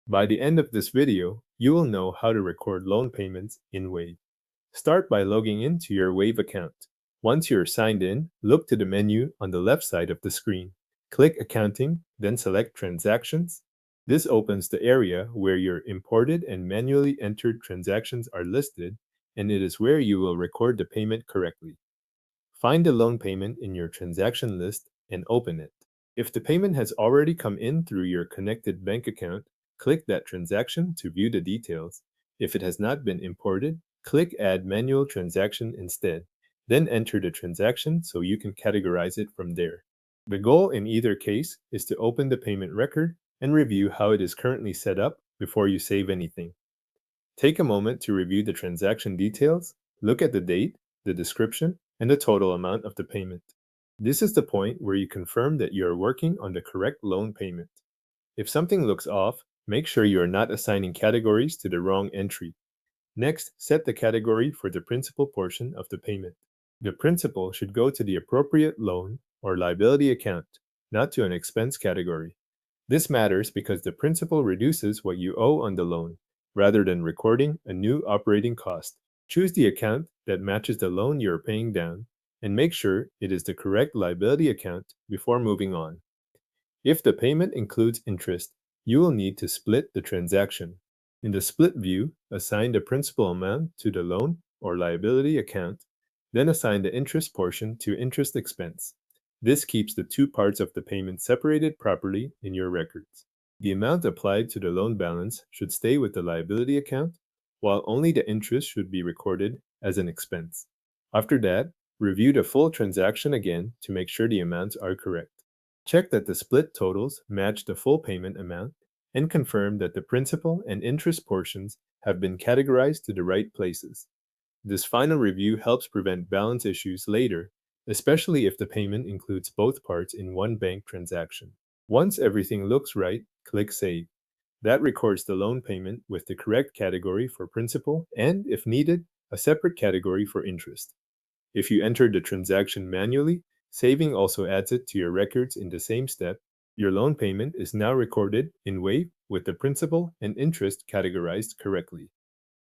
By the end of this video, you will know how to record loan payments in Wave. Start by logging into your Wave account. Once you're signed in, look to the menu on the left side of the screen. Click Accounting, then select Transactions. This opens the area where your imported and manually entered transactions are listed, and it is where you will record the payment correctly. Find the loan payment in your transaction list and open it. If the payment has already come in through your connected bank account, click that transaction to view the details. If it has not been imported, click Add Manual Transaction instead. Then enter the transaction so you can categorize it from there. The goal in either case is to open the payment record and review how it is currently set up before you save anything. Take a moment to review the transaction details, look at the date, the description, and the total amount of the payment. This is the point where you confirm that you are working on the correct loan payment. If something looks off, make sure you are not assigning categories to the wrong entry. Next, set the category for the principal portion of the payment. The principal should go to the appropriate loan or liability account, not to an expense category. This matters because the principal reduces what you owe on the loan, rather than recording a new operating cost. Choose the account that matches the loan you are paying down, and make sure it is the correct liability account before moving on. If the payment includes interest, you will need to split the transaction. In the split view, assign the principal amount to the loan or liability account, then assign the interest portion to interest expense. This keeps the two parts of the payment separated properly in your records. The amount applied to the loan balance should stay with the liability account, while only the interest should be recorded as an expense. After that, review the full transaction again to make sure the amounts are correct. Check that the split totals match the full payment amount and confirm that the principal and interest portions have been categorized to the right places. This final review helps prevent balance issues later, especially if the payment includes both parts in one bank transaction. Once everything looks right, click Save. That records the loan payment with the correct category for principal and, if needed, a separate category for interest. If you entered the transaction manually, saving also adds it to your records in the same step. Your loan payment is now recorded in Wave with the principal and interest categorized correctly.